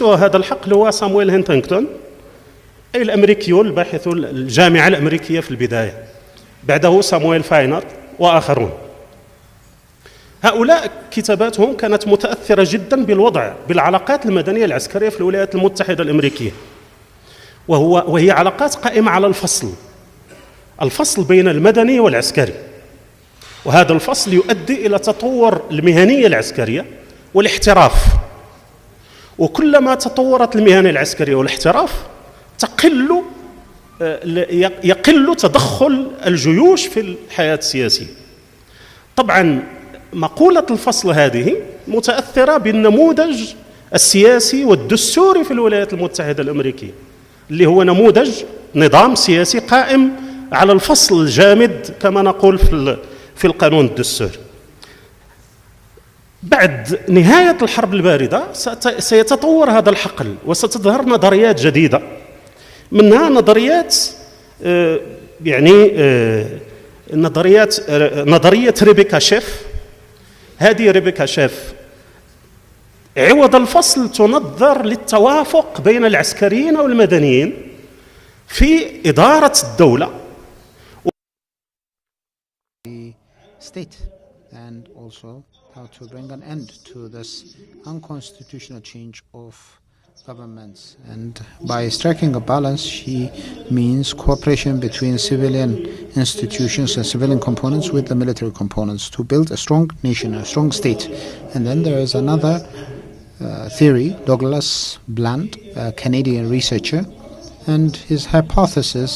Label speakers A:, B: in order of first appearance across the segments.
A: هذا الحقل هو سامويل هانتنغتون، أي الأمريكي الباحث الجامعة الأمريكية في البداية، بعده سامويل فاينر وآخرون. هؤلاء كتاباتهم كانت متأثرة جدا بالعلاقات المدنية العسكرية في الولايات المتحدة الأمريكية، وهي علاقات قائمة على الفصل بين المدني والعسكري، وهذا الفصل يؤدي إلى تطور المهنية العسكرية والاحتراف. وكلما تطورت المهنة العسكرية والاحتراف يقل تدخل الجيوش في الحياة السياسية. طبعا مقولة الفصل هذه متأثرة بالنموذج السياسي والدستوري في الولايات المتحدة الأمريكية، اللي هو نظام سياسي قائم على الفصل الجامد كما نقول في القانون الدستوري. بعد نهاية الحرب الباردة سيتطور هذا الحقل وستظهر نظريات جديدة، منها نظريات نظرية ريبيكا شيف. هذه ريبيكا شيف عوض الفصل تنظر للتوافق بين العسكريين والمدنيين في إدارة الدولة.
B: State and also how to bring an end to this unconstitutional change of governments. And by striking a balance, she means cooperation between civilian institutions and civilian components with the military components to build a strong nation, a strong state. And then there is another theory, Douglas Bland, a Canadian researcher, and his hypothesis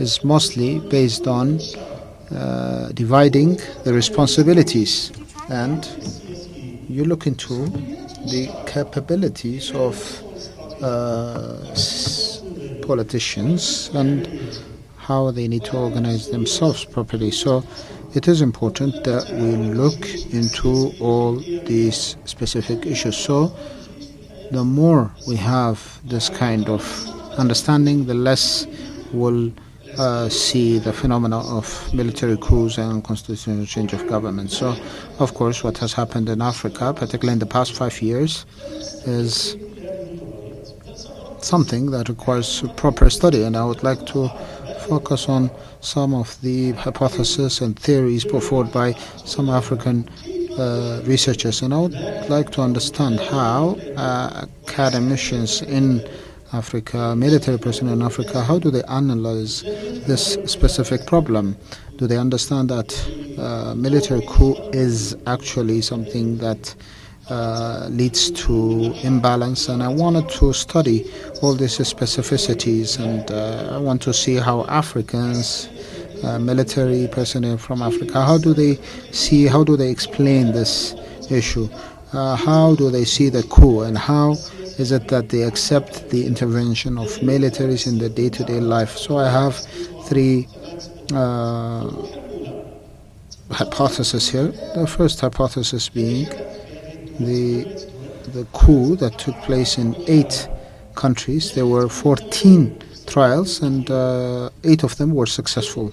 B: is mostly based on dividing the responsibilities, and you look into the capabilities of politicians and how they need to organize themselves properly. So it is important that we look into all these specific issues. So the more we have this kind of understanding, the less we'll see the phenomena of military coups and constitutional change of government. So, of course, what has happened in Africa, particularly in the past 5 years, is something that requires proper study. And I would like to focus on some of the hypotheses and theories put forward by some African researchers. And I would like to understand how academicians in Africa, military personnel in Africa, how do they analyze this specific problem? Do they understand that military coup is actually something that leads to imbalance? And I wanted to study all these specificities, and I want to see how Africans, military personnel from Africa, how do they explain this issue? How do they see the coup, and how is it that they accept the intervention of militaries in their day-to-day life? So I have three hypotheses here. The first hypothesis being the coup that took place in 8 countries. There were 14 trials, and 8 of them were successful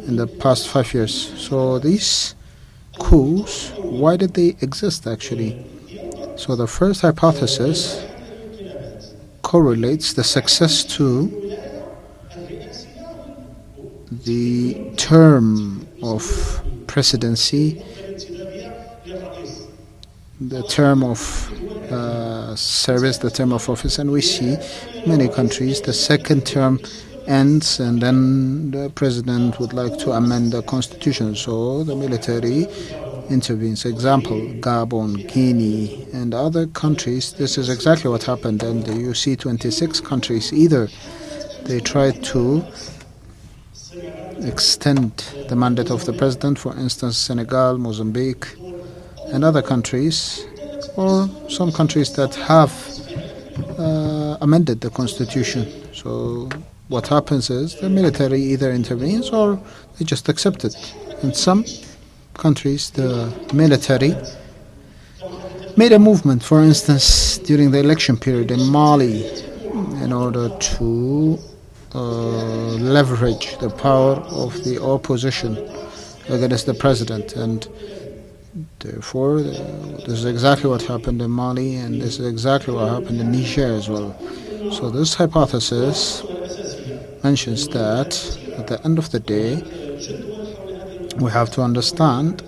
B: in the past 5 years. So these coups, why did they exist actually? So the first hypothesis correlates the success to the term of presidency, the term of service, the term of office. And we see many countries, the second term ends and then the president would like to amend the constitution, so the military intervenes. Example, Gabon, Guinea, and other countries, this is exactly what happened. And you see 26 countries, either they tried to extend the mandate of the president, for instance, Senegal, Mozambique, and other countries, or some countries that have amended the constitution. So what happens is the military either intervenes or they just accept it. In some countries, the military made a movement, for instance, during the election period in Mali, in order to leverage the power of the opposition against the president. And Therefore, this is exactly what happened in Mali, and this is exactly what happened in Niger as well. So this hypothesis mentions that at the end of the day, we have to understand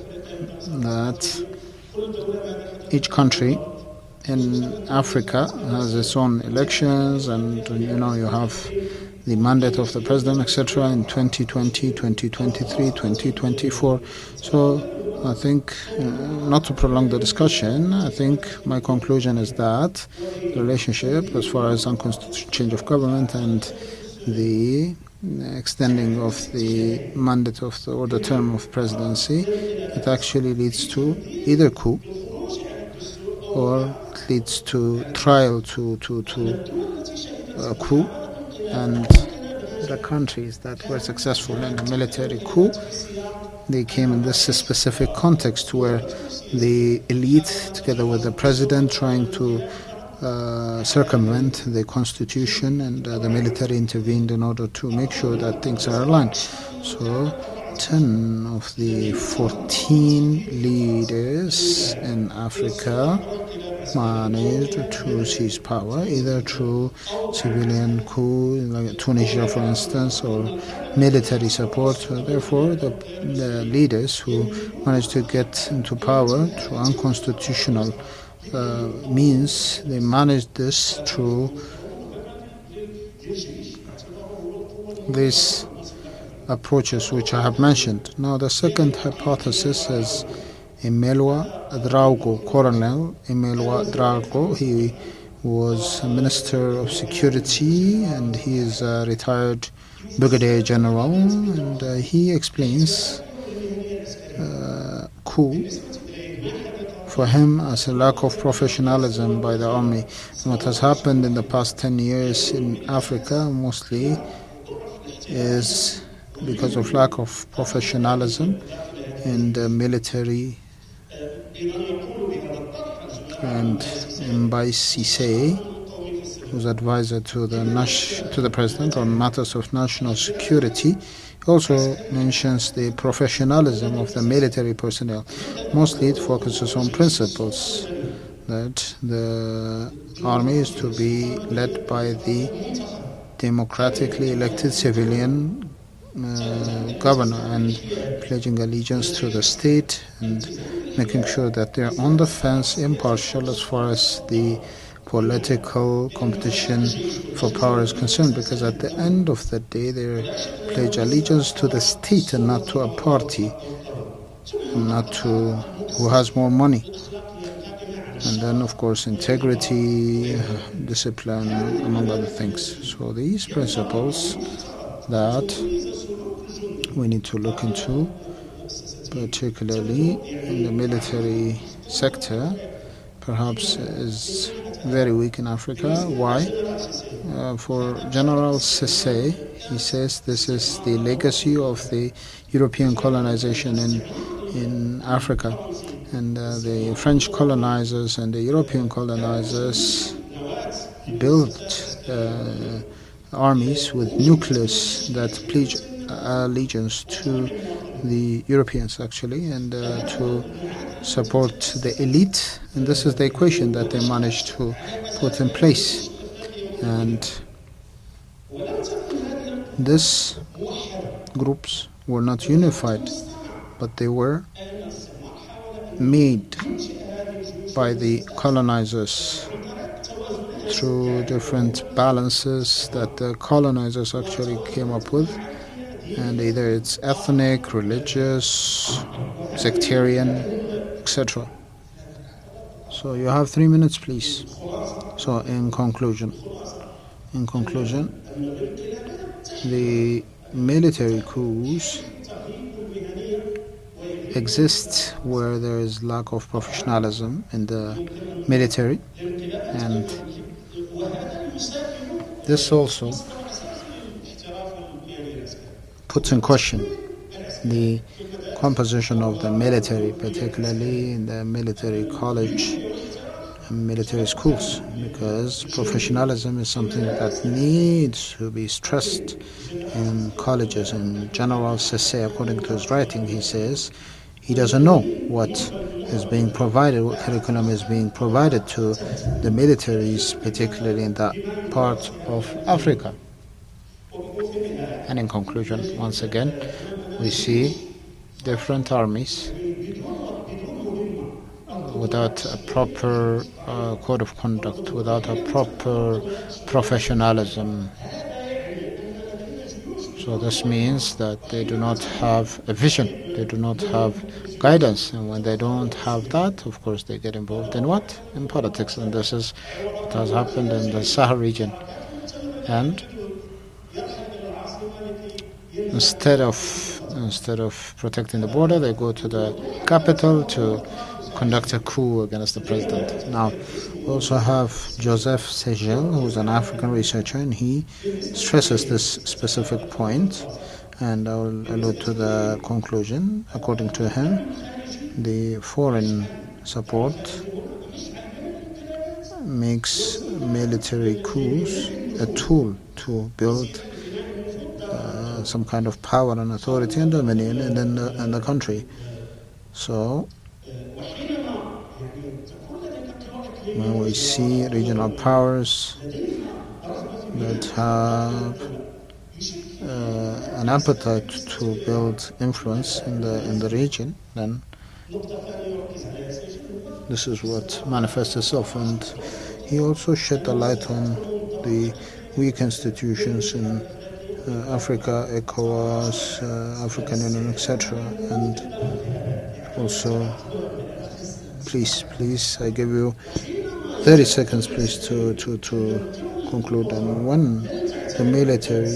B: that each country in Africa has its own elections, and you have the mandate of the president, etc., in 2020, 2023, 2024. So I think, not to prolong the discussion, I think my conclusion is that the relationship as far as unconstitutional change of government and the extending of the mandate of or the term of presidency, it actually leads to either coup or it leads to trial to a coup, and the countries that were successful in a military coup, they came in this specific context where the elite, together with the president, trying to circumvent the constitution, and the military intervened in order to make sure that things are aligned. So 10 of the 14 leaders in Africa managed to seize power, either through civilian coup, like Tunisia for instance, or military support. So therefore, the leaders who managed to get into power through unconstitutional means, they managed this through these approaches which I have mentioned. Now the second hypothesis is Emelwa Drago, Colonel Emelwa Drago. He was a Minister of Security, and he is a retired Brigadier General, and he explains coup for him as a lack of professionalism by the army. And what has happened in the past 10 years in Africa mostly is because of lack of professionalism in the military. And Mbai Sise, who's advisor to the president on matters of national security, also mentions the professionalism of the military personnel. Mostly it focuses on principles, that the army is to be led by the democratically elected civilian governor, and pledging allegiance to the state, and making sure that they're on the fence, impartial as far as the political competition for power is concerned, because at the end of the day they pledge allegiance to the state and not to a party, and not to who has more money. And then of course integrity, discipline, among other things. So these principles that we need to look into, particularly in the military sector, perhaps is very weak in Africa. Why? For General Sisse, he says this is the legacy of the European colonization in Africa. And the French colonizers and the European colonizers built armies with nucleus that pledge allegiance to the Europeans, actually, and to support the elite. And this is the equation that they managed to put in place. And these groups were not unified, but they were made by the colonizers through different balances that the colonizers actually came up with, and either it's ethnic, religious, sectarian, etc. So you have 3 minutes, please. So in conclusion, the military coups exist where there is lack of professionalism in the military, and this also puts in question the composition of the military, particularly in the military college and military schools, because professionalism is something that needs to be stressed in colleges. And General Sisse, according to his writing, he says he doesn't know what is being provided, what curriculum is being provided to the militaries, particularly in that part of Africa. And in conclusion, once again, we see different armies without a proper code of conduct, without a proper professionalism. So this means that they do not have a vision, they do not have guidance, and when they don't have that, of course they get involved in what? In politics, and this is what has happened in the Sahel region. And instead of protecting the border, they go to the capital to conduct a coup against the president. Now, we also have Joseph Segel, who's an African researcher, and he stresses this specific point, and I will allude to the conclusion. According to him, the foreign support makes military coups a tool to build some kind of power and authority and dominion in the country. So when we see regional powers that have an appetite to build influence in the region, then this is what manifests itself. And he also shed the light on the weak institutions in Africa, ECOWAS, African Union, etc. And also, please, I give you 30 seconds, please, to conclude. And when the militaries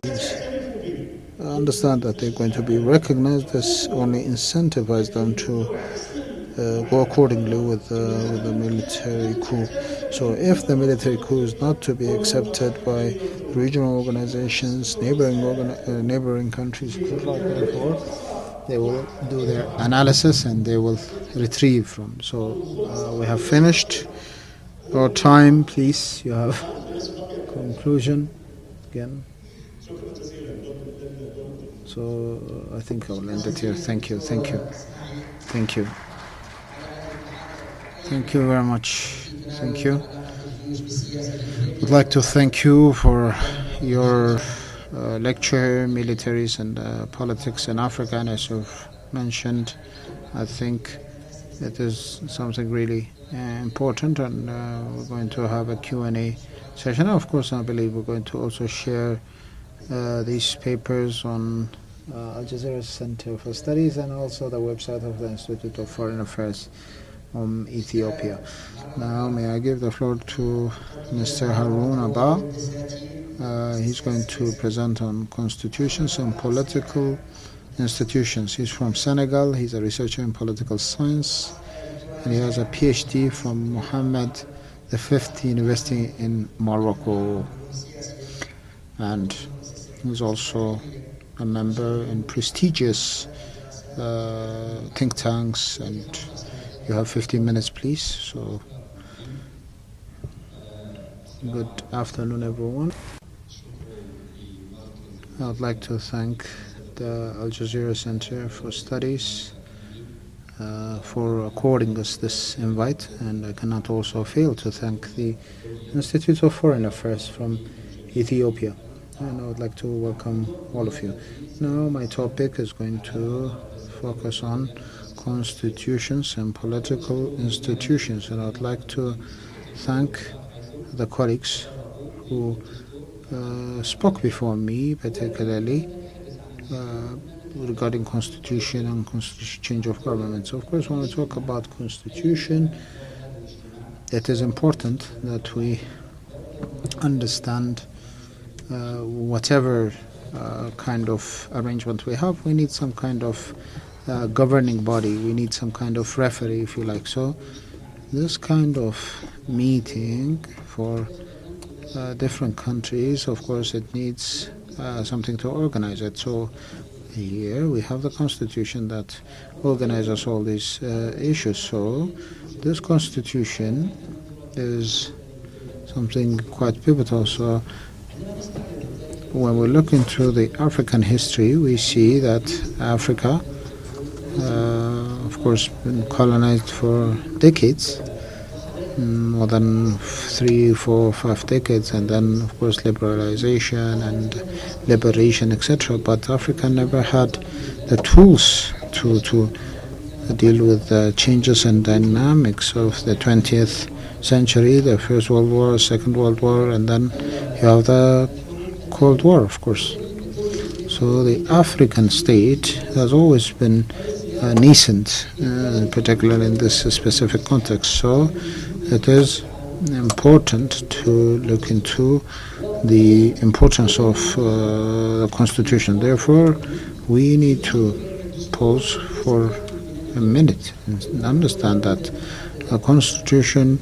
B: understand that they're going to be recognized, this only incentivizes them to go accordingly with the military coup. So if the military coup is not to be accepted by regional organizations, neighboring countries, they will do their analysis and they will retrieve from. So we have finished our time. Please, you have conclusion again. So I think I will end it here. Thank you. Thank you very much. Thank you. I'd like to thank you for your lecture, militaries and politics in Africa. And as you've mentioned, I think it is something really important, and we're going to have a Q&A session. Of course, I believe we're going to also share these papers on Al Jazeera Center for Studies and also the website of the Institute of Foreign Affairs from Ethiopia. Now, may I give the floor to Mr. Haroun Abba. He's going to present on constitutions and political institutions. He's from Senegal. He's a researcher in political science, and he has a PhD from Mohammed V University in Morocco. And he's also a member in prestigious think tanks. And you have 15 minutes, please. So, good afternoon, everyone. I would like to thank the Al Jazeera Center for Studies for according us this invite, and I cannot also fail to thank the Institute of Foreign Affairs from Ethiopia, and I would like to welcome all of you. Now my topic is going to focus on constitutions and political institutions, and I would like to thank the colleagues who spoke before me, particularly regarding constitution and constitution change of government. So of course, when we talk about constitution, it is important that we understand whatever kind of arrangement we have, we need some kind of governing body, we need some kind of referee, if you like. So this kind of meeting for different countries, of course, it needs something to organize it. So here we have the constitution that organizes all these issues. So this constitution is something quite pivotal. So when we look into the African history, we see that Africa, of of course, been colonized for decades, more than 3, 4, 5 decades, and then, of course, liberalization and liberation, etc. But Africa never had the tools to deal with the changes and dynamics of the 20th century, the First World War, Second World War, and then you have the Cold War, of course. So the African state has always been nascent, particularly in this specific context. So it is important to look into the importance of the Constitution. Therefore, we need to pause for a minute and understand that a Constitution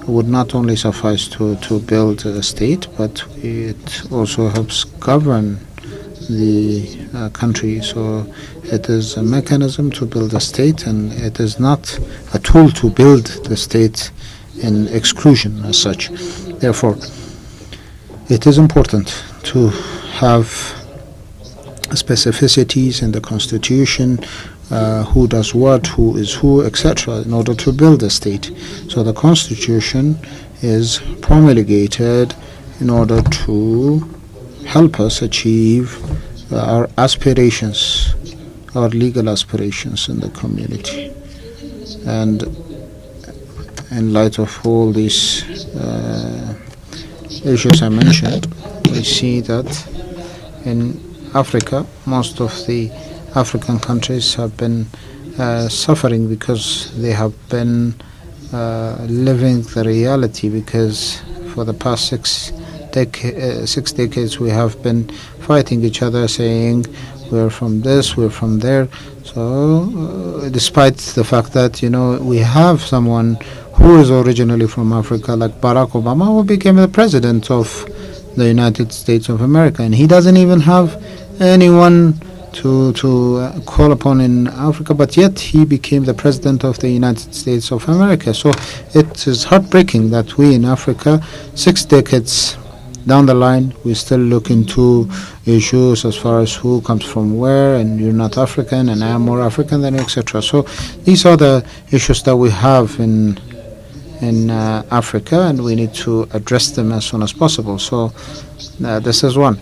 B: would not only suffice to build a state, but it also helps govern the country. So it is a mechanism to build a state, and it is not a tool to build the state in exclusion as such. Therefore, it is important to have specificities in the Constitution, who does what, who is who, etc., in order to build a state. So the Constitution is promulgated in order to help us achieve our aspirations, our legal aspirations in the community. And in light of all these issues I mentioned, we see that in Africa, most of the African countries have been suffering because they have been living the reality, because for the past 6 decades we have been fighting each other, saying we're from this, we're from there. So despite the fact that, we have someone who is originally from Africa, like Barack Obama, who became the president of the United States of America, and he doesn't even have anyone to call upon in Africa, but yet he became the president of the United States of America. So it is heartbreaking that we in Africa, 6 decades down the line, we still look into issues as far as who comes from where, and you're not African and I am more African than you, etc. So these are the issues that we have in Africa, and we need to address them as soon as possible. So this is one.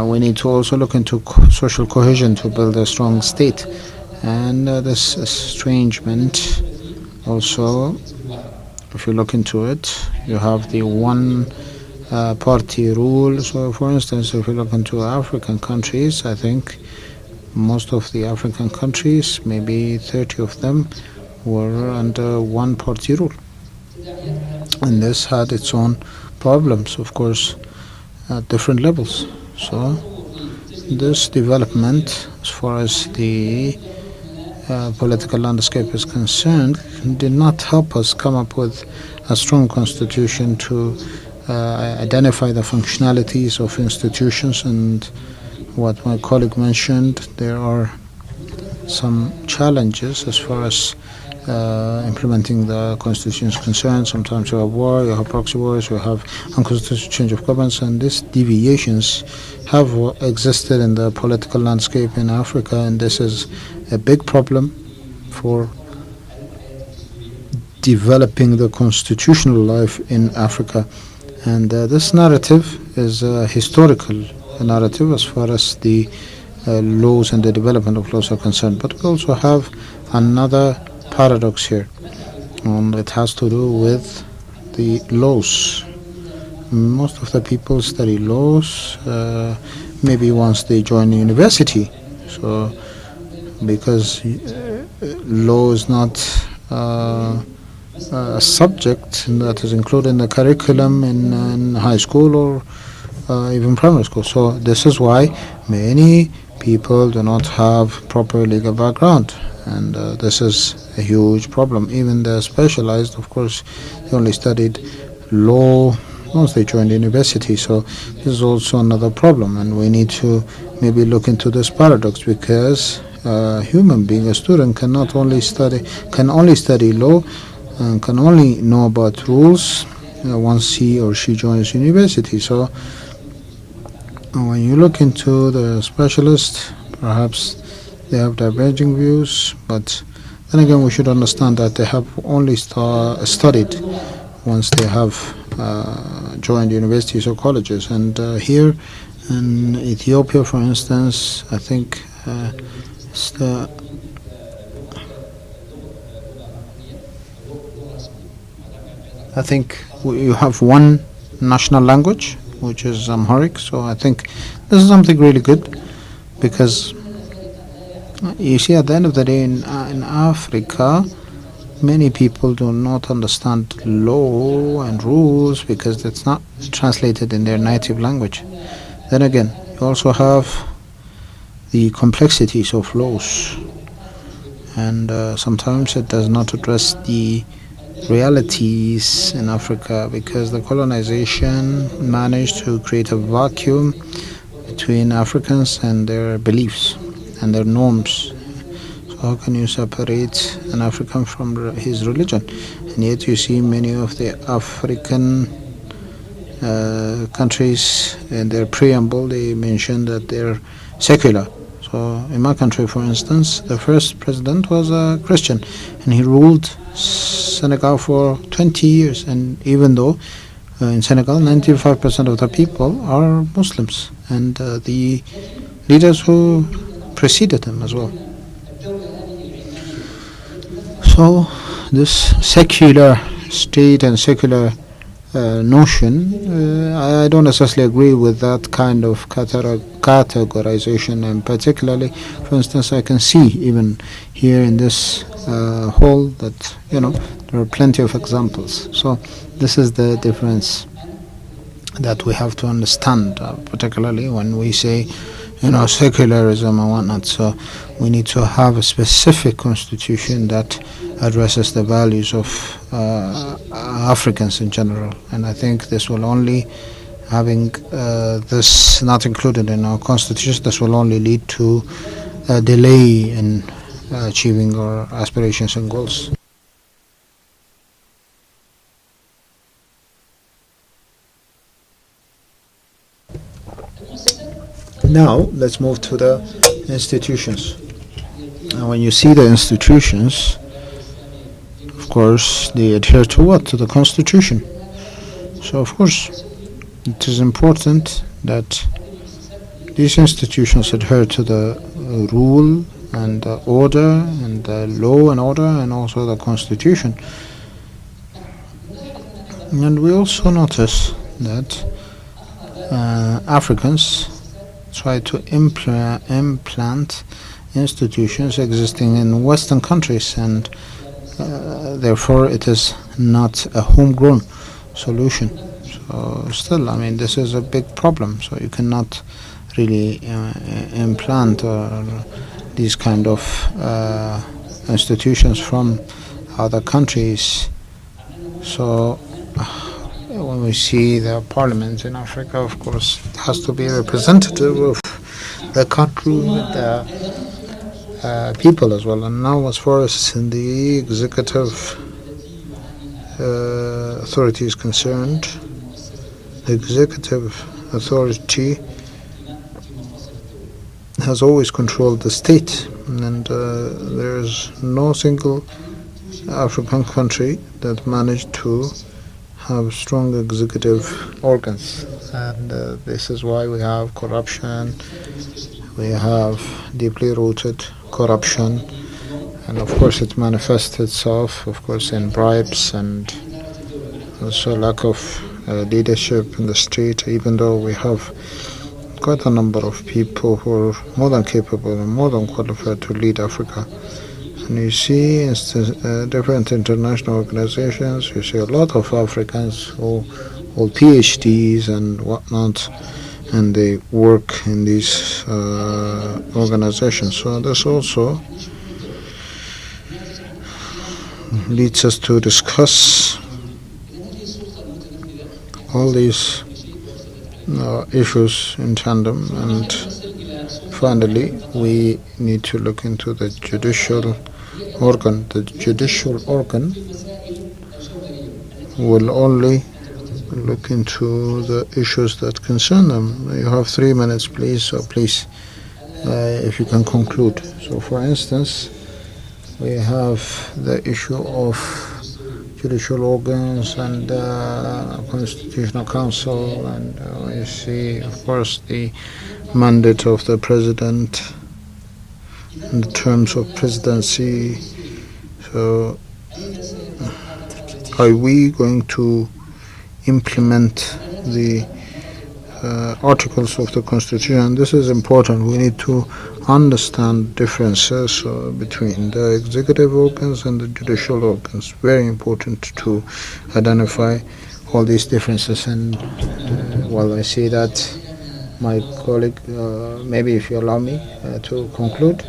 B: We need to also look into social cohesion to build a strong state, and this estrangement also, if you look into it, you have the one party rule. So for instance, if you look into African countries, I think most of the African countries, maybe 30 of them, were under one party rule, and this had its own problems, of course, at different levels. So this development, as far as the political landscape is concerned, did not help us come up with a strong constitution to identify the functionalities of institutions. And what my colleague mentioned, there are some challenges as far as implementing the constitution is concerned. Sometimes you have war, you have proxy wars, you have unconstitutional change of governments, and these deviations have existed in the political landscape in Africa, and this is a big problem for developing the constitutional life in Africa. And this narrative is a historical narrative as far as the laws and the development of laws are concerned. But we also have another paradox here, and it has to do with the laws. Most of the people study laws maybe once they join university, so because law is not a subject that is included in the curriculum in high school or even primary school. So this is why many people do not have proper legal background, and this is a huge problem. Even the specialized, of course, they only studied law once they joined university. So this is also another problem, and we need to maybe look into this paradox, because a human being, a student, can only study law and can only know about rules once he or she joins university. So when you look into the specialist, perhaps they have diverging views, but Then again, we should understand that they have only studied once they have joined universities or colleges. And here in Ethiopia, for instance, I think it's the you have one national language, which is Amharic. So I think this is something really good, because you see, at the end of the day, in Africa, many people do not understand law and rules because it's not translated in their native language. Then again, you also have the complexities of laws, and sometimes it does not address the realities in Africa, because the colonization managed to create a vacuum between Africans and their beliefs and their norms. So how can you separate an African from his religion? And yet you see many of the African countries, in their preamble they mention that they're secular. So in my country, for instance, the first president was a Christian, and he ruled Senegal for 20 years. And even though in Senegal 95% of the people are Muslims, and the leaders who preceded him as well. So this secular state and secular notion, I don't necessarily agree with that kind of categorization. And particularly, for instance, I can see even here in this hall that there are plenty of examples. So this is the difference that we have to understand, particularly when we say secularism and whatnot. So we need to have a specific constitution that addresses the values of Africans in general. And I think this will only, having this not included in our constitution, this will only lead to a delay in achieving our aspirations and goals. Now let's move to the institutions. And when you see the institutions, of course they adhere to what? To the constitution. So of course it is important that these institutions adhere to the rule and the order and the law and order, and also the constitution. And we also notice that Africans try to implant institutions existing in Western countries, and therefore it is not a homegrown solution. So still, this is a big problem. So you cannot really implant these kind of institutions from other countries. So when we see the parliament in Africa, of course, it has to be representative of the country and the people as well. And now, as far as in the executive authority is concerned, the executive authority has always controlled the state, and there is no single African country that managed to have strong executive organs. And this is why we have corruption, we have deeply rooted corruption, and of course it manifests itself, of course, in bribes and also lack of leadership in the state, even though we have quite a number of people who are more than capable and more than qualified to lead Africa. And you see different international organizations, you see a lot of Africans who hold PhDs and whatnot, and they work in these organizations. So this also leads us to discuss all these issues in tandem, and finally we need to look into the judicial organ. The judicial organ will only look into the issues that concern them. You have 3 minutes, please, so please, if you can conclude. So for instance, we have the issue of judicial organs and constitutional council, and we see, of course, the mandate of the president and the terms of presidency. So are we going to implement the articles of the Constitution? This is important. We need to understand differences between the executive organs and the judicial organs. Very important to identify all these differences. And while I see that, my colleague, maybe if you allow me to conclude.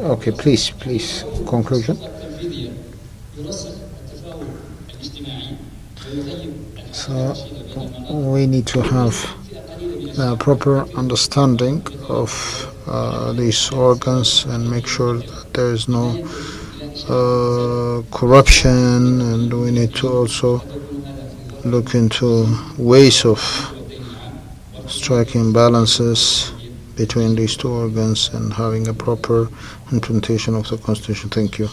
B: Okay, please, conclusion. So we need to have a proper understanding of these organs and make sure that there is no corruption, and we need to also look into ways of striking balances between these two organs and having a proper implementation of the Constitution. Thank you.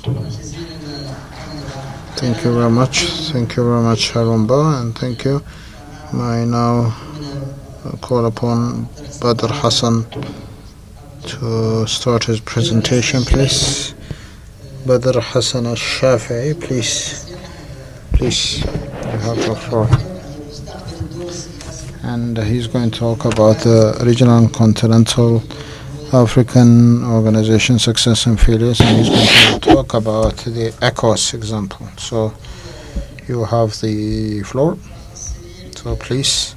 B: Thank you very much. Thank you very much, Harumba, and thank you. I now call upon Badr Hassan to start his presentation, please. Badr Hassan al-Shafi'i, please, you have the floor. And he's going to talk about the regional and continental African organization success and failures, and he's going to talk about the ECOWAS example. So you have the floor. So please,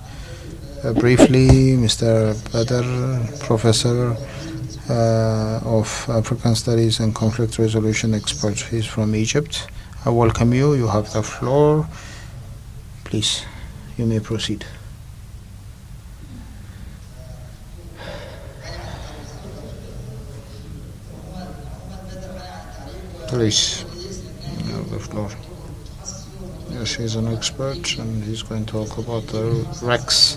B: briefly, Mr. Badr, Professor of African Studies and Conflict Resolution expert. He's from Egypt. I welcome you. You have the floor. Please, you may proceed. Please, you have the floor. Yes, he's an expert and he's going to talk about the REX.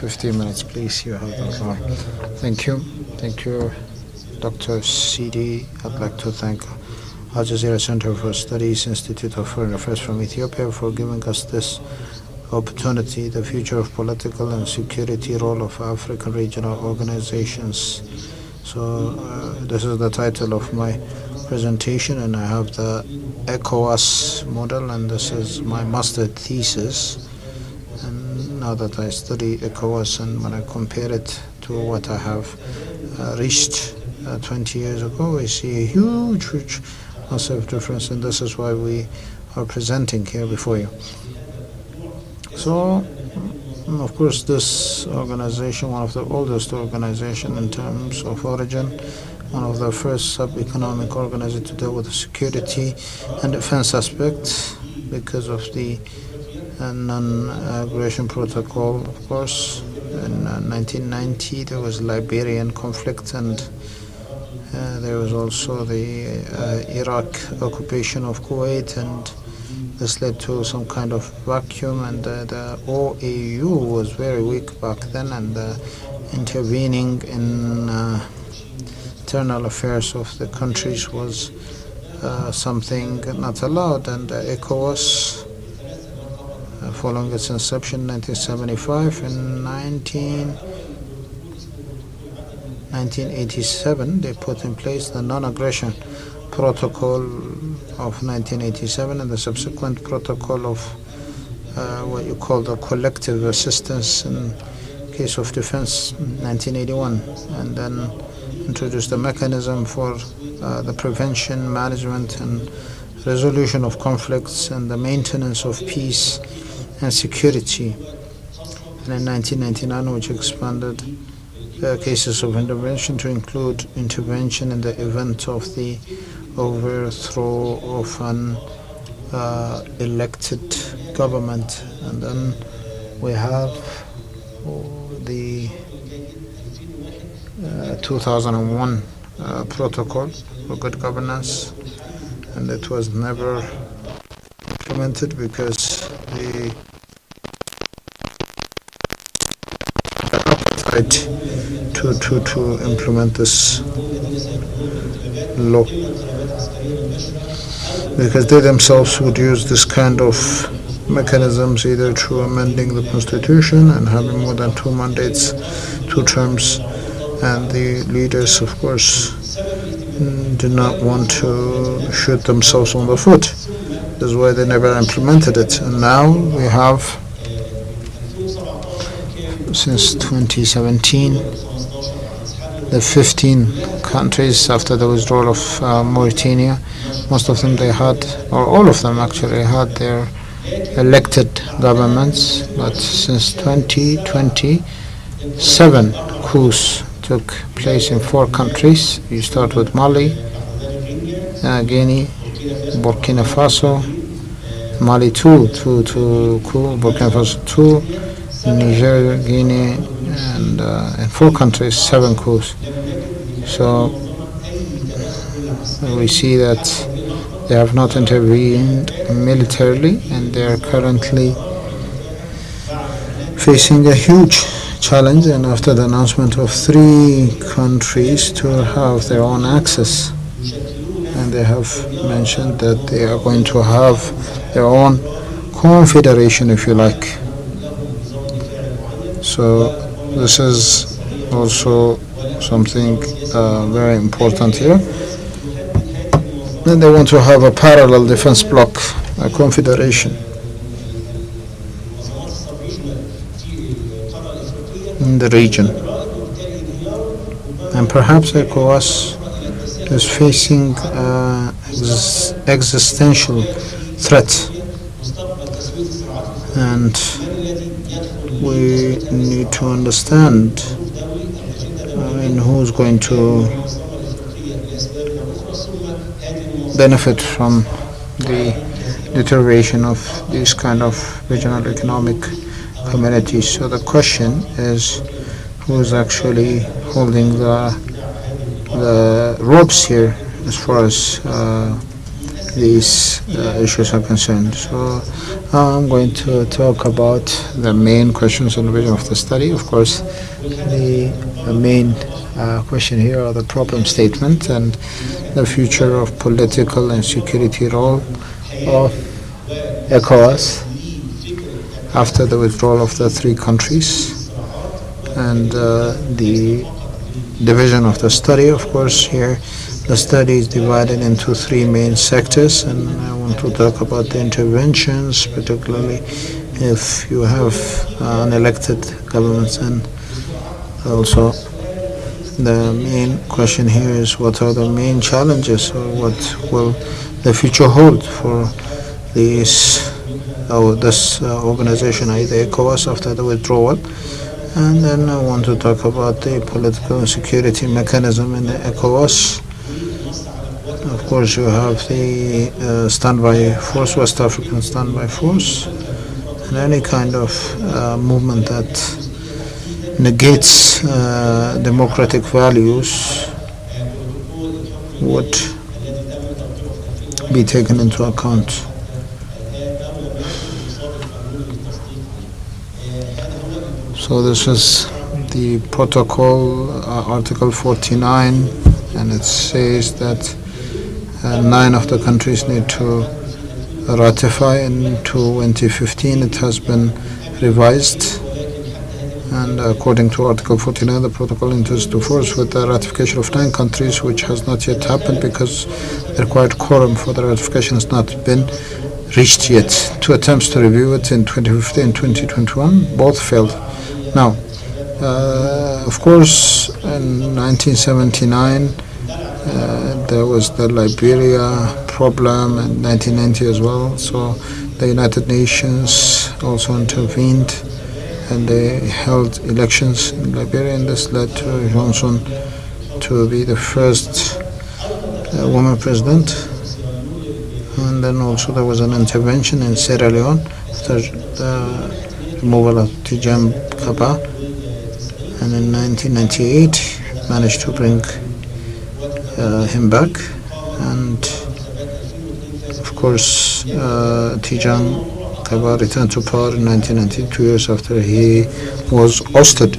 B: 15 minutes, please, you have the floor. Thank you. Thank you, Dr. CD. I'd like to thank Al Jazeera Center for Studies, Institute of Foreign Affairs from Ethiopia for giving us this opportunity, the future of political and security role of African regional organizations. So this is the title of my presentation, and I have the ECOWAS model, and this is my master thesis. And now that I study ECOWAS and when I compare it to what I have reached 20 years ago, we see a huge massive difference, and this is why we are presenting here before you. So of course, this organization, one of the oldest organizations in terms of origin, one of the first sub-economic organizations to deal with the security and defense aspects because of the non-aggression protocol. Of course, in 1990 there was Liberian conflict, and there was also the Iraq occupation of Kuwait, and this led to some kind of vacuum, and the OAU was very weak back then, and intervening in internal affairs of the countries was something not allowed. And ECOWAS, following its inception in 1975, in 1987 they put in place the non-aggression protocol of 1987 and the subsequent protocol of what you call the collective assistance in case of defense, 1981, and then introduced a mechanism for the prevention, management and resolution of conflicts and the maintenance of peace and security. And in 1999, which expanded cases of intervention to include intervention in the event of the overthrow of an elected government. And then we have the 2001 protocol for good governance, and it was never implemented because the appetite to implement this law, because they themselves would use this kind of mechanisms either through amending the constitution and having more than 2 mandates, 2 terms, and the leaders, of course, did not want to shoot themselves on the foot. That's why they never implemented it. And now we have, since 2017, the 15 countries after the withdrawal of Mauritania. Most of them they had, or all of them actually had their elected governments, but since 2020, 7 coups took place in 4 countries. You start with Mali, Guinea, Burkina Faso, Mali 2 coup, Burkina Faso 2, Niger, Guinea, and in 4 countries, 7 coups. So we see that they have not intervened militarily, and they are currently facing a huge challenge. And after the announcement of 3 countries to have their own access, and they have mentioned that they are going to have their own confederation, if you like. So this is also something very important here. Then they want to have a parallel defense bloc, a confederation in the region. And perhaps ECOWAS is facing existential threat, and we need to understand who's going to benefit from the deterioration of these kind of regional economic communities. So the question is, who's actually holding the ropes here as far as these issues are concerned. So I'm going to talk about the main questions and vision of the study. Of course, the main question here are the problem statement and the future of political and security role of ECOWAS after the withdrawal of the 3 countries, and the division of the study. Of course, here the study is divided into 3 main sectors, and I want to talk about the interventions, particularly if you have unelected governments, and also the main question here is what are the main challenges, or what will the future hold for this organization, either ECOWAS after the withdrawal. And then I want to talk about the political and security mechanism in the ECOWAS. Of course, you have the standby force, West African standby force, and any kind of movement that negates democratic values would be taken into account. So this is the protocol, Article 49, and it says that 9 of the countries need to ratify. In 2015 it has been revised, and according to Article 49, the protocol enters into force with the ratification of 9 countries, which has not yet happened because the required quorum for the ratification has not been reached yet. 2 attempts to review it in 2015 and 2021 both failed. Now, of course, in 1979 there was the Liberia problem, and 1990 as well. So the United Nations also intervened, and they held elections in Liberia, and this led to Johnson to be the first woman president. And then also there was an intervention in Sierra Leone after the removal of Tijan Kaba, and in 1998 managed to bring him back. And of course Tijan Kaba returned to power in 1992, 2 years after he was ousted.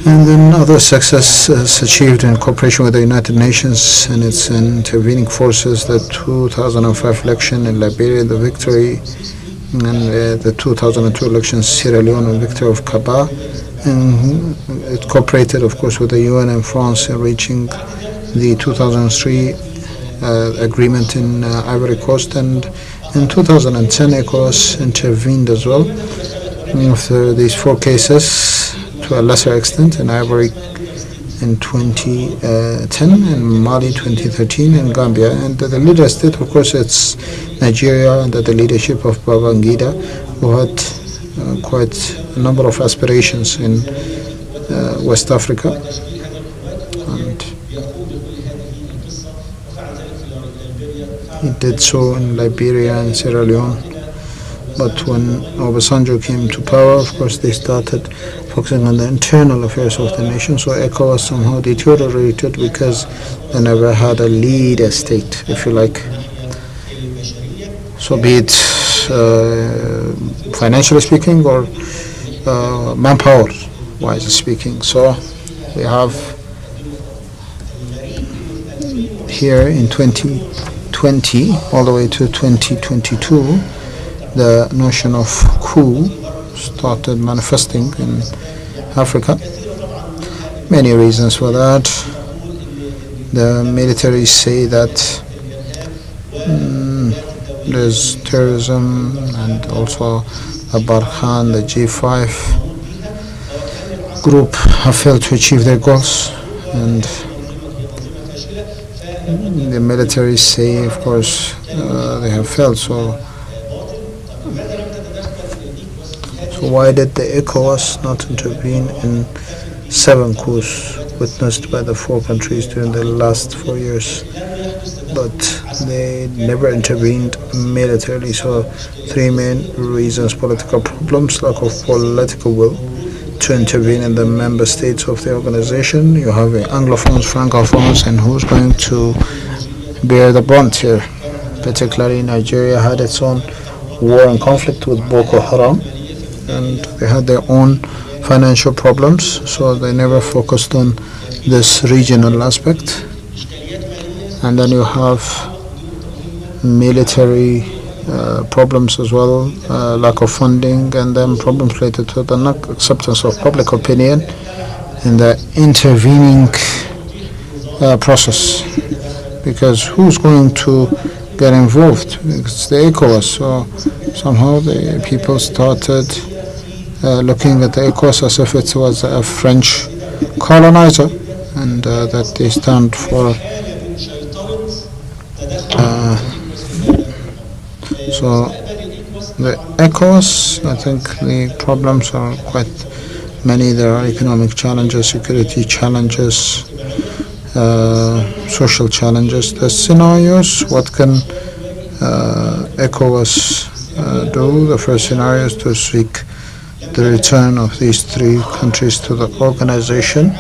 B: And then other successes achieved in cooperation with the United Nations and its intervening forces, the 2005 election in Liberia, the victory, and the 2002 election in Sierra Leone, the victory of Kaba. And it cooperated, of course, with the UN and France in reaching the 2003 agreement in Ivory Coast. And in 2010, ECOWAS intervened as well after these four cases, to a lesser extent, in Ivory in 2010, in Mali 2013, and Gambia. And the leader state, of course, it's Nigeria under the leadership of Babangida, who had quite a number of aspirations in West Africa. And he did so in Liberia and Sierra Leone. But when Obasanjo came to power, of course, they started focusing on the internal affairs of the nation. So ECOWAS somehow deteriorated because they never had a leader state, if you like. So be it financially speaking or manpower wise speaking. So we have here in 2020 all the way to 2022, the notion of coup started manifesting in Africa. Many reasons for that. The military say that there's terrorism, and also the Barkhan, the G5 group have failed to achieve their goals, and the military say, of course, they have failed. So why did the ECOWAS not intervene in 7 coups witnessed by the 4 countries during the last 4 years? But they never intervened militarily. So 3 main reasons: political problems, lack of political will to intervene in the member states of the organization. You have Anglophones, Francophones, and who's going to bear the brunt here? Particularly Nigeria had its own war and conflict with Boko Haram, and they had their own financial problems, so they never focused on this regional aspect. And then you have military problems as well, lack of funding, and then problems related to the not acceptance of public opinion in the intervening process. Because who's going to get involved? It's the ECOWAS. So somehow the people started looking at the ECOWAS as if it was a French colonizer, and that they stand for. So the ECOWAS, I think the problems are quite many. There are economic challenges, security challenges, social challenges. The scenarios, what can ECOWAS do? The first scenario is to seek the return of these 3 countries to the organization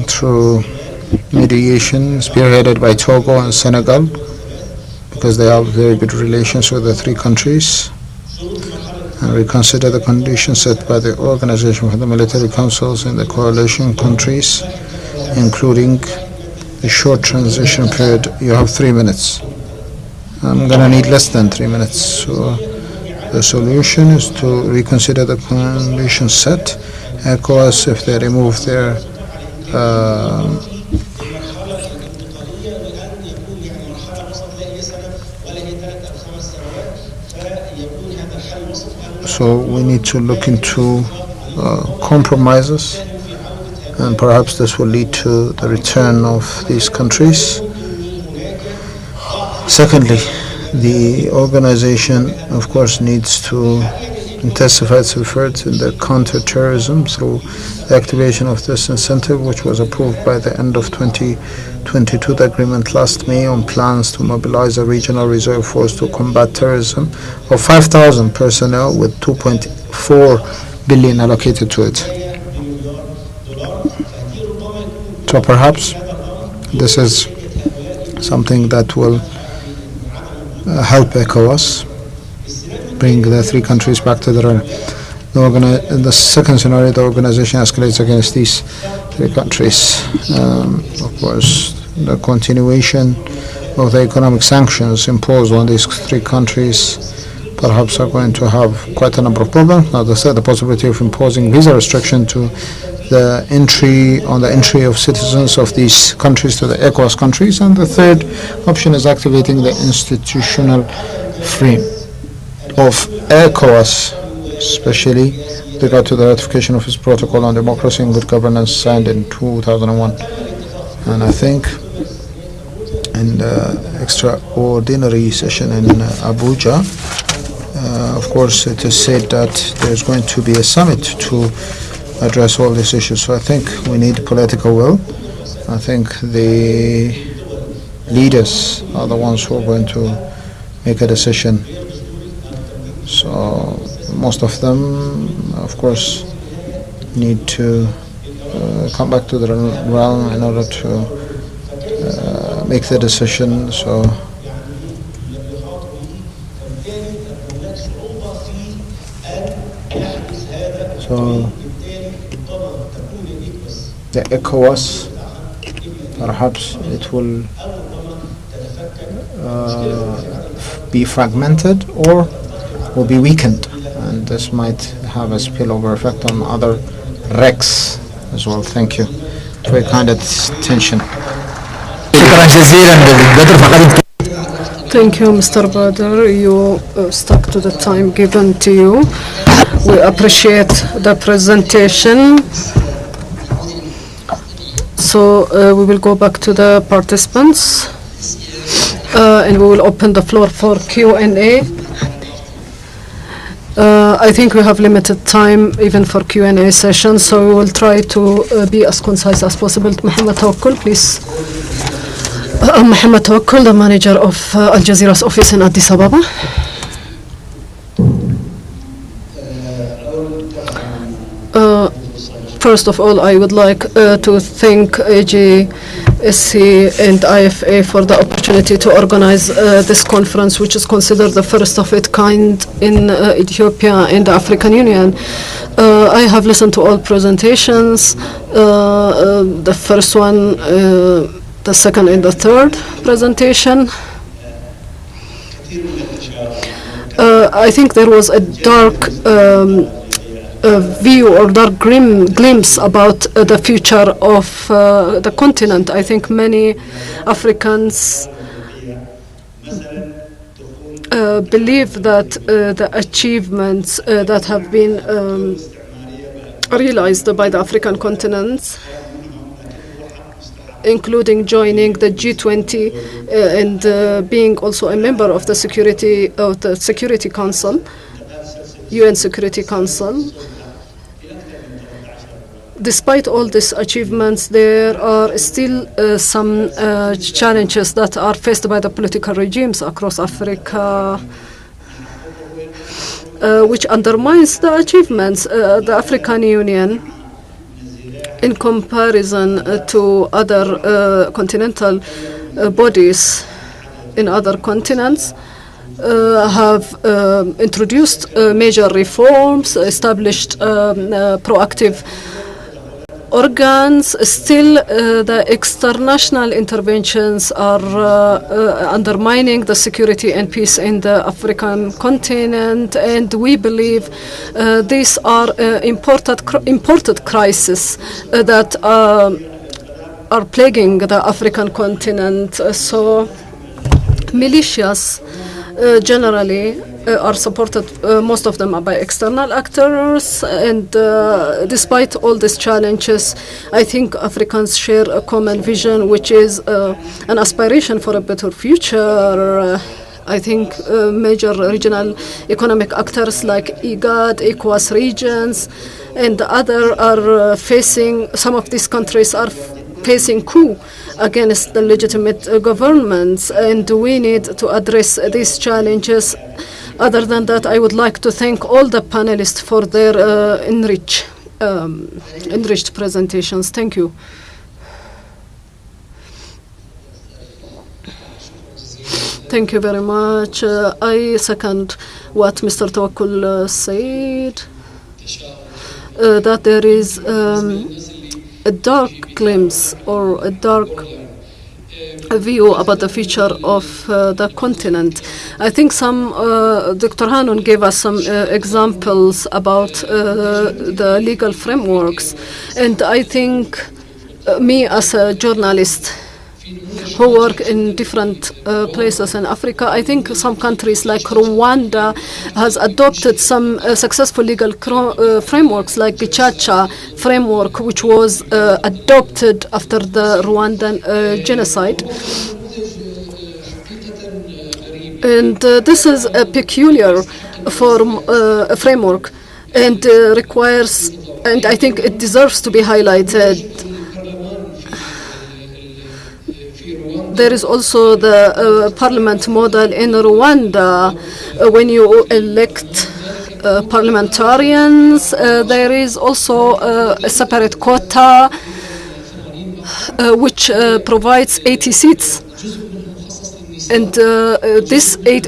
B: through mediation spearheaded by Togo and Senegal, because they have very good relations with the 3 countries, and reconsider the conditions set by the Organization for the Military Councils in the coalition countries, including a short transition period. You have 3 minutes. I'm gonna need less than 3 minutes. So the solution is to reconsider the conditions set. ECOWAS, if they remove their so we need to look into compromises, and perhaps this will lead to the return of these countries. Secondly, the organization, of course, needs to intensify its efforts in the counter-terrorism through the activation of this incentive, which was approved by the end of 2022, the agreement last May on plans to mobilize a regional reserve force to combat terrorism of 5,000 personnel with 2.4 billion allocated to it. So perhaps this is something that will help ECOWAS bring the 3 countries back to their in the second scenario, the organization escalates against these three countries. Of course, the continuation of the economic sanctions imposed on these three countries perhaps are going to have quite a number of problems. Now, the possibility of imposing visa restriction to the entry of citizens of these countries to the ECOWAS countries, and the third option is activating the institutional frame of ECOWAS, especially with regard to the ratification of its protocol on democracy and good governance signed in 2001. And I think in the extraordinary session in Abuja, of course, it is said that there's going to be a summit to address all these issues. So I think we need political will. I think the leaders are the ones who are going to make a decision. So most of them, of course, need to come back to the realm in order to make the decision. So the ECOWAS, perhaps it will be fragmented or will be weakened, and this might have a spillover effect on other RECs as well. Thank you for your kind attention.
C: Thank you, Mr. Badr. You stuck to the time given to you. We appreciate the presentation. So we will go back to the participants and we will open the floor for Q&A. I think we have limited time even for Q&A session, so we will try to be as concise as possible. Mohammed Tawakkul, please. Mohammed Tawakkul, the manager of Al Jazeera's office in Addis Ababa. First of all, I would like to thank AGSC and IFA for the opportunity to organize this conference, which is considered the first of its kind in Ethiopia and the African Union. I have listened to all presentations, the first one, the second and the third presentation. I think there was a dark view or dark glimpse about the future of the continent. I think many Africans believe that the achievements that have been realized by the African continent, including joining the G20 and being also a member of the Security Council, UN Security Council. Despite all these achievements, there are still some challenges that are faced by the political regimes across Africa, which undermines the achievements. The African Union, in comparison to other continental bodies in other continents, have introduced major reforms, established proactive organs. Still, the external interventions are undermining the security and peace in the African continent, and we believe these are imported crises that are plaguing the African continent. So militias generally are supported, most of them are by external actors, and despite all these challenges, I think Africans share a common vision, which is an aspiration for a better future. I think major regional economic actors like IGAD, ECOWAS regions, and other are facing, some of these countries are facing coup against the legitimate governments, and we need to address these challenges. Other than that, I would like to thank all the panelists for their enriched presentations. Thank you. Thank you very much. I second what Mr. Tawakkul said. that there is a dark glimpse or a dark view about the future of the continent. I think Dr. Hanun gave us some examples about the legal frameworks, and I think me as a journalist who work in different places in Africa, I think some countries like Rwanda has adopted some successful legal frameworks like the Chacha framework, which was adopted after the Rwandan genocide. And this is a peculiar framework and requires, and I think it deserves to be highlighted. There is also the parliament model in Rwanda. When you elect parliamentarians, there is also a separate quota which provides 80 seats. And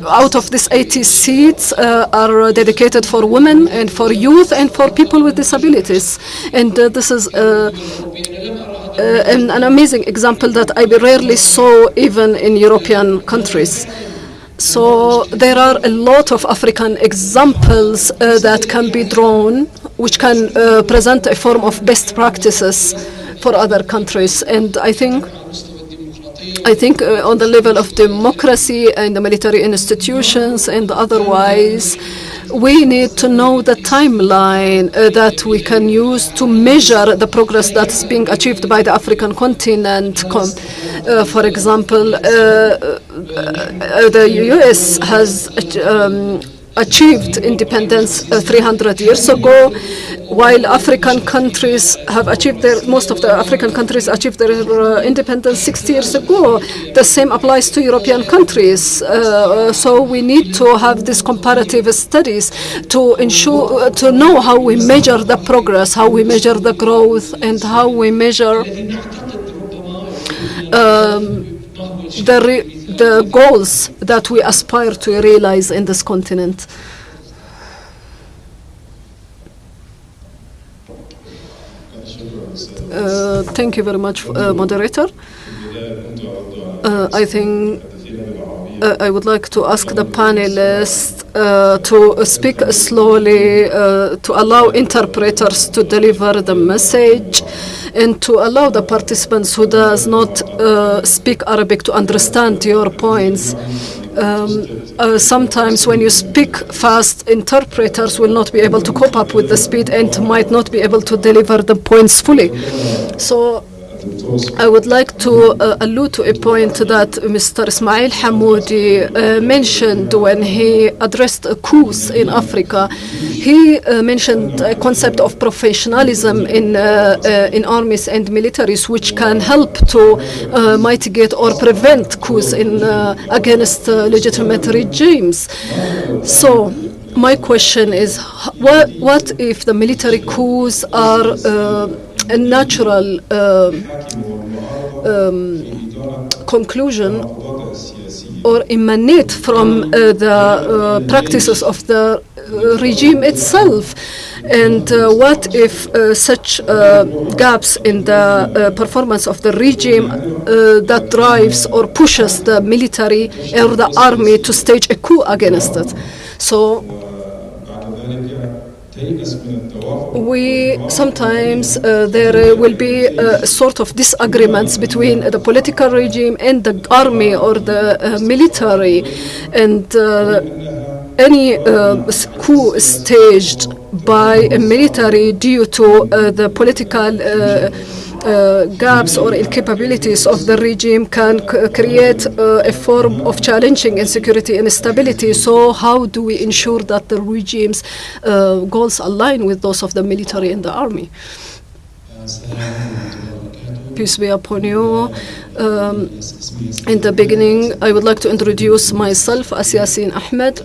C: out of these 80 seats are dedicated for women and for youth and for people with disabilities. And this is an amazing example that I rarely saw even in European countries. So there are a lot of African examples that can be drawn, which can present a form of best practices for other countries. And I think on the level of democracy and the military institutions and otherwise, we need to know the timeline that we can use to measure the progress that's being achieved by the African continent. For example, the US has achieved independence 300 years ago, while African countries have achieved most of the African countries achieved their independence 60 years ago. The same applies to European countries. So we need to have these comparative studies to ensure, to know how we measure the progress, how we measure the growth, and how we measure the goals that we aspire to realize in this continent. Thank you very much, moderator. I think I would like to ask the panelists to speak slowly, to allow interpreters to deliver the message, and to allow the participants who does not speak Arabic to understand your points. Sometimes when you speak fast, interpreters will not be able to cope up with the speed and might not be able to deliver the points fully. So I would like to allude to a point that Mr. Ismail Hamoudi mentioned when he addressed coups in Africa. He mentioned a concept of professionalism in armies and militaries, which can help to mitigate or prevent coups against legitimate regimes. So my question is, what if the military coups are a natural conclusion or emanate from the practices of the regime itself? And what if such gaps in the performance of the regime that drives or pushes the military or the army to stage a coup against it? So we sometimes there will be sort of disagreements between the political regime and the army or the military, and any coup staged by a military due to the political gaps or incapabilities of the regime can create a form of challenging insecurity and instability. So how do we ensure that the regime's goals align with those of the military and the army? Peace be upon you. In the beginning, I would like to introduce myself as Yasin Ahmed,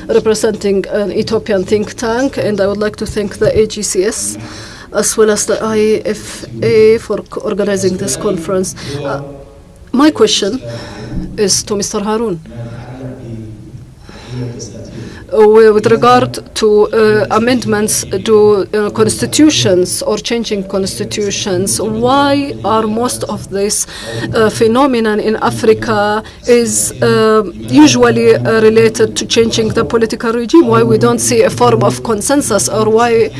C: representing an Ethiopian think tank, and I would like to thank the AGCS as well as the IFA for organizing this conference. My question is to Mr. Harun. with regard to amendments to constitutions or changing constitutions. Why are most of this phenomenon in Africa is usually related to changing the political regime? Why we don't see a form of consensus, or why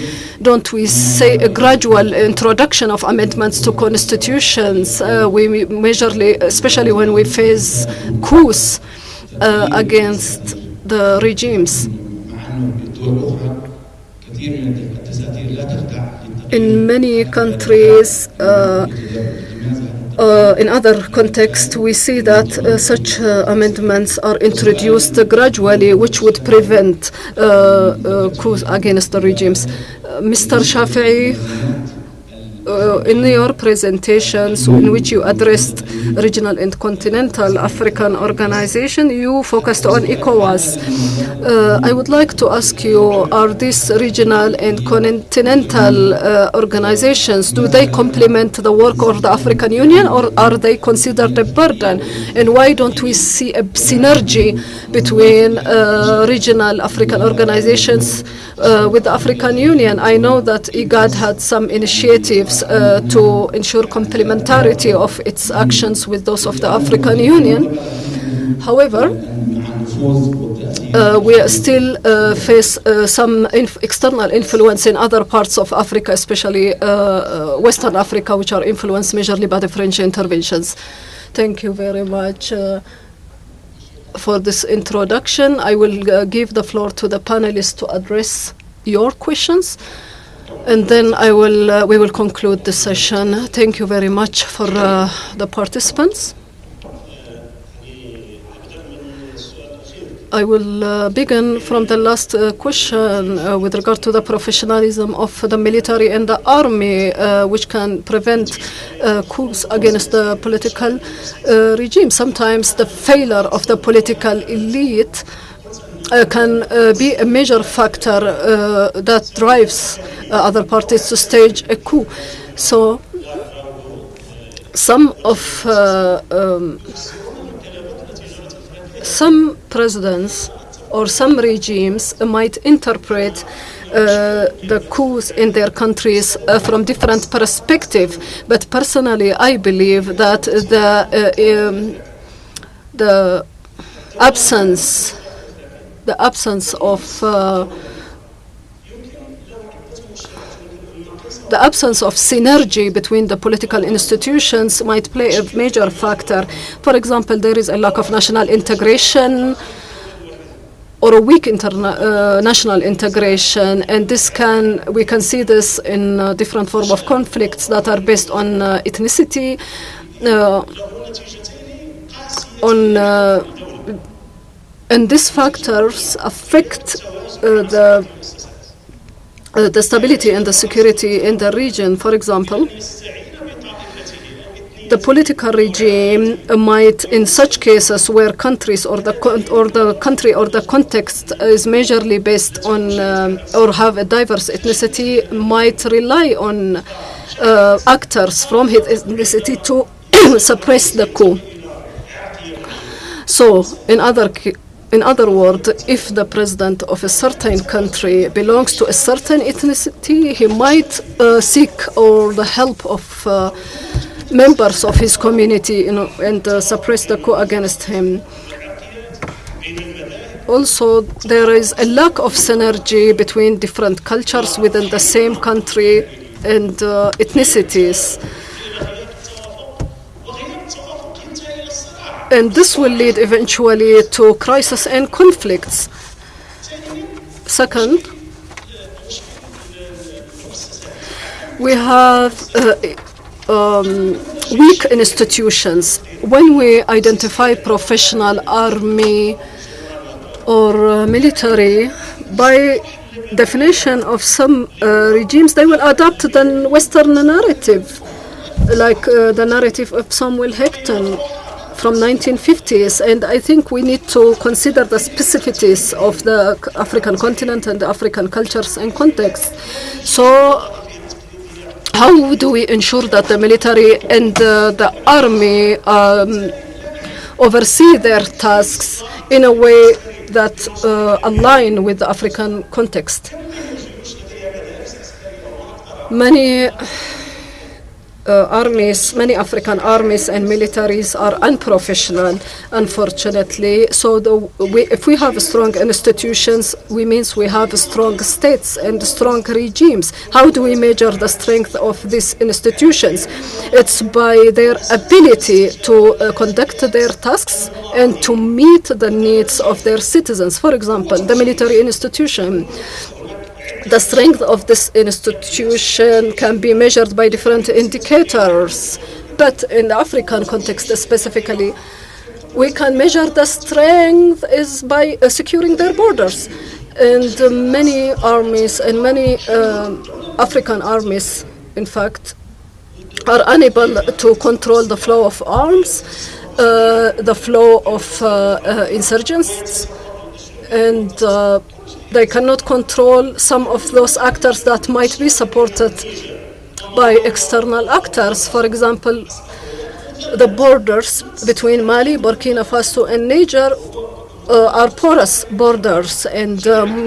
C: don't we say a gradual introduction of amendments to constitutions? We majorly, especially when we face coups against the regimes. In many countries, in other contexts, we see that such amendments are introduced gradually, which would prevent coups against the regimes. Mr. Shafi'i, in your presentations in which you addressed regional and continental African organization, you focused on ECOWAS. I would like to ask you, are these regional and continental organizations, do they complement the work of the African Union, or are they considered a burden? And why don't we see a synergy between regional African organizations with the African Union? I know that IGAD had some initiatives to ensure complementarity of its actions with those of the African Union. However, we still face some external influence in other parts of Africa, especially Western Africa, which are influenced majorly by the French interventions. Thank you very much for this introduction. I will give the floor to the panelists to address your questions, and then we will conclude the session. Thank you very much for the participants. I will begin from the last question with regard to the professionalism of the military and the army, which can prevent coups against the political regime. Sometimes the failure of the political elite can be a major factor that drives other parties to stage a coup. So some presidents or some regimes might interpret the coups in their countries from different perspectives. But personally, I believe that the absence of synergy between the political institutions might play a major factor. For example, there is a lack of national integration or a weak national integration, and we can see this in different forms of conflicts that are based on ethnicity, and these factors affect the stability and the security in the region. For example, the political regime might, in such cases where countries or the country or the context is majorly based on or have a diverse ethnicity, might rely on actors from his ethnicity to suppress the coup. So, in other words, if the president of a certain country belongs to a certain ethnicity, he might seek the help of members of his community, and suppress the coup against him. Also, there is a lack of synergy between different cultures within the same country and ethnicities. And this will lead eventually to crisis and conflicts. Second, we have weak institutions. When we identify professional army or military, by definition of some regimes, they will adopt the Western narrative, like the narrative of Samuel Hecton from 1950s, and I think we need to consider the specificities of the African continent and the African cultures and contexts. So how do we ensure that the military and the army oversee their tasks in a way that align with the African context. Many many African armies and militaries are unprofessional, unfortunately. So if we have strong institutions, means we have strong states and strong regimes. How do we measure the strength of these institutions? It's by their ability to conduct their tasks and to meet the needs of their citizens. For example, the military institution. The strength of this institution can be measured by different indicators, but in the African context specifically, we can measure the strength is by securing their borders. And many armies and many African armies, in fact, are unable to control the flow of arms, the flow of insurgents, and they cannot control some of those actors that might be supported by external actors. For example, the borders between Mali, Burkina Faso, and Niger are porous borders and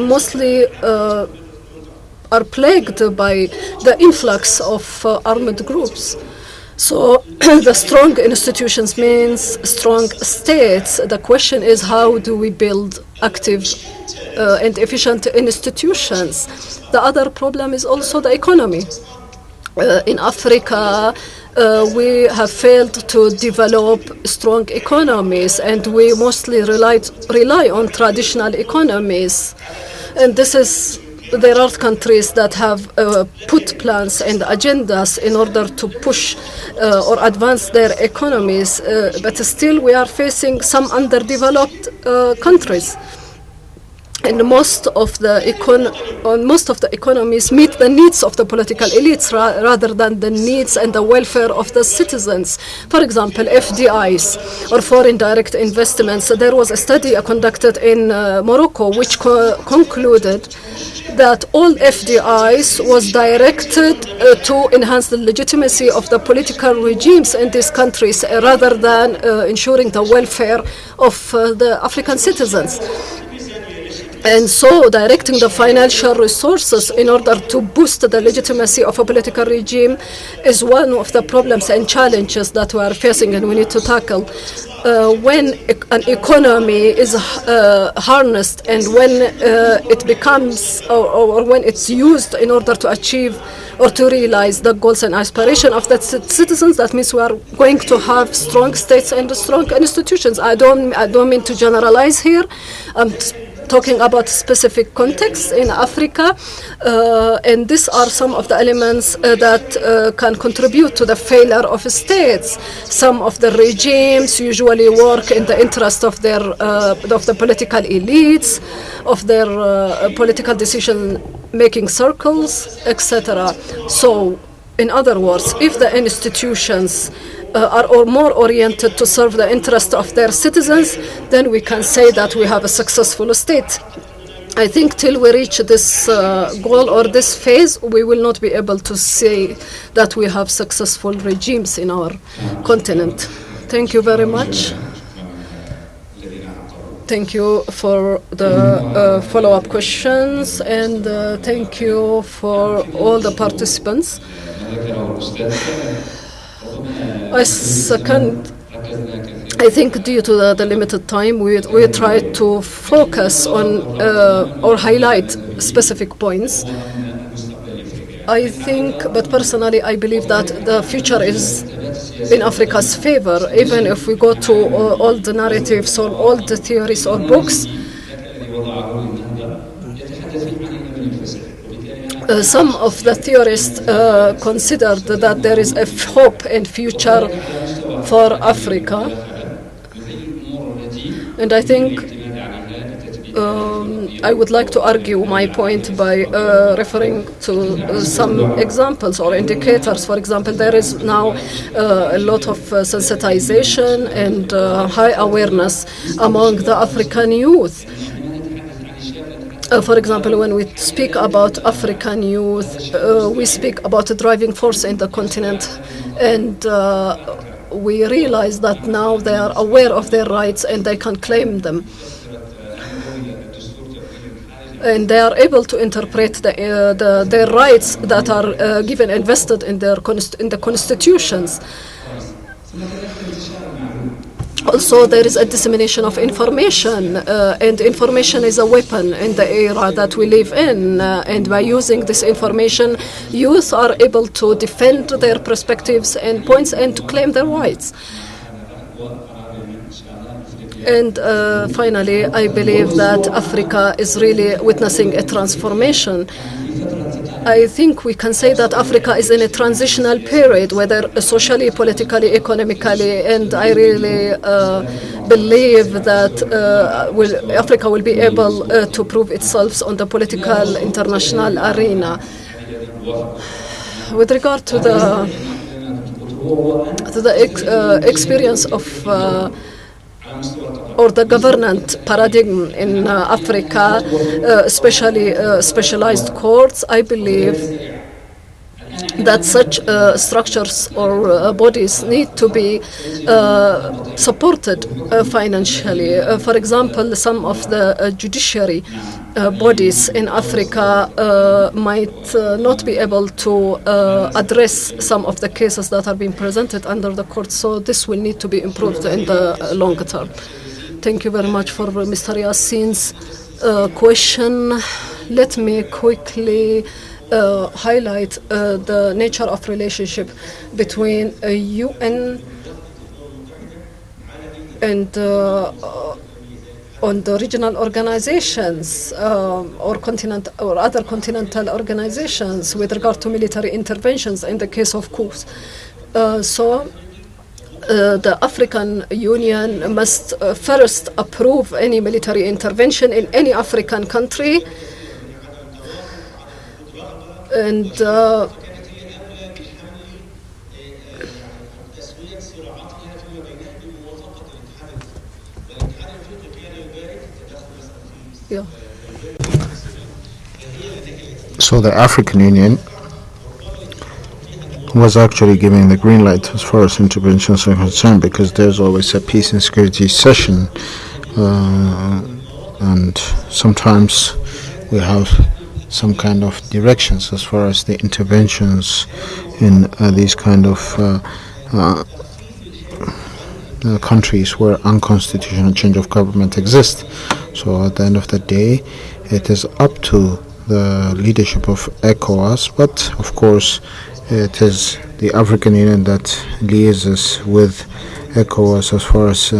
C: mostly are plagued by the influx of armed groups. So the strong institutions means strong states. The question is, how do we build active and efficient institutions? The other problem is also the economy. In Africa, we have failed to develop strong economies, and we mostly rely on traditional economies. And there are countries that have put plans and agendas in order to push or advance their economies, but still we are facing some underdeveloped countries. And most of the economies meet the needs of the political elites rather than the needs and the welfare of the citizens. For example, FDIs, or foreign direct investments. There was a study conducted in Morocco which concluded that all FDIs was directed to enhance the legitimacy of the political regimes in these countries rather than ensuring the welfare of the African citizens. And so directing the financial resources in order to boost the legitimacy of a political regime is one of the problems and challenges that we are facing and we need to tackle. When an economy is harnessed and when it becomes or when it's used in order to achieve or to realize the goals and aspirations of the citizens, that means we are going to have strong states and strong institutions. I don't mean to generalize here. I'm talking about specific contexts in Africa, and these are some of the elements that can contribute to the failure of states. Some of the regimes usually work in the interest of the political elites, of their political decision-making circles, etc. So, in other words, if the institutions are more oriented to serve the interest of their citizens, then we can say that we have a successful state. I think till we reach this goal or this phase, we will not be able to say that we have successful regimes in our continent. Thank you very much. Thank you for the follow-up questions, and thank you for all the participants. I think due to the limited time, we try to focus on or highlight specific points. I think, but personally, I believe that the future is in Africa's favor, even if we go to all the narratives or all the theories or books. Some of the theorists considered that there is a hope and future for Africa. And I think I would like to argue my point by referring to some examples or indicators. For example, there is now a lot of sensitization and high awareness among the African youth. For example, when we speak about African youth, we speak about a driving force in the continent, and we realize that now they are aware of their rights and they can claim them. and they are able to interpret their rights that are given and vested in the constitutions. Also, there is a dissemination of information, and information is a weapon in the era that we live in. And by using this information, youth are able to defend their perspectives and points and to claim their rights. And finally, I believe that Africa is really witnessing a transformation. I think we can say that Africa is in a transitional period, whether socially, politically, economically, and I really believe that Africa will be able to prove itself on the political international arena. With regard to the experience of or the governance paradigm in Africa, especially specialized courts, I believe that such structures or bodies need to be supported financially. For example, some of the judiciary bodies in Africa might not be able to address some of the cases that are being presented under the court, so this will need to be improved in the longer term. Thank you very much for Mr. Yassin's question. Let me quickly highlight the nature of relationship between UN and on the regional organizations or other continental organizations with regard to military interventions in the case of coups. The African Union must first approve any military intervention in any African country, and yeah.
B: So the African Union was actually giving the green light as far as interventions are concerned, because there's always a peace and security session, and sometimes we have some kind of directions as far as the interventions in these kind of countries where unconstitutional change of government exists. So at the end of the day, it is up to the leadership of ECOWAS, but of course it is the African Union that liaises with ECOWAS as far as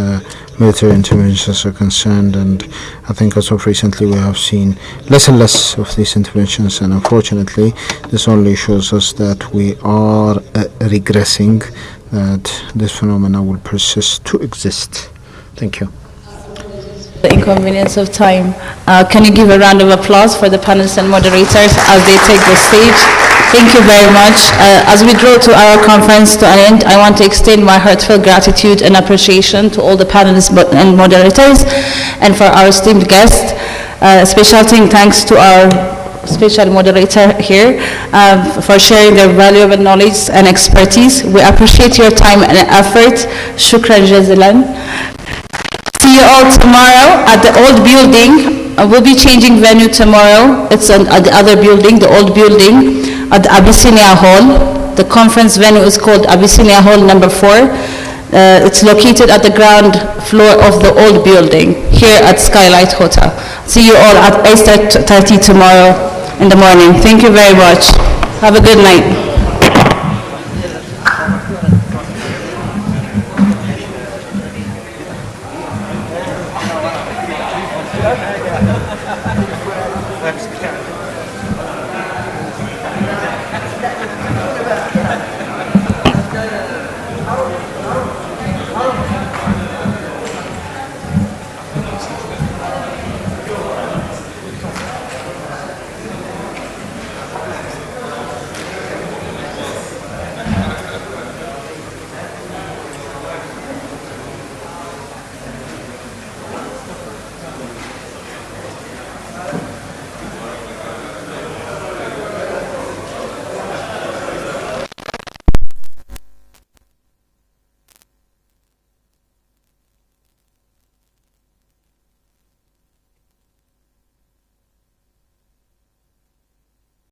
B: military interventions are concerned, and I think as of recently we have seen less and less of these interventions, and unfortunately this only shows us that we are regressing, that this phenomena will persist to exist. Thank you.
D: The inconvenience of time. Can you give a round of applause for the panelists and moderators as they take the stage? Thank you very much. As we draw to our conference to an end, I want to extend my heartfelt gratitude and appreciation to all the panelists and moderators, and for our esteemed guests. Special thanks to our special moderator here for sharing their valuable knowledge and expertise. We appreciate your time and effort. Shukran jazilan. See you all tomorrow at the old building. We'll be changing venue tomorrow. It's at the other building, the old building, at the Abyssinia Hall. The conference venue is called Abyssinia Hall number 4. It's located at the ground floor of the old building here at Skylight Hotel. See you all at 8:30 tomorrow in the morning. Thank you very much. Have a good night.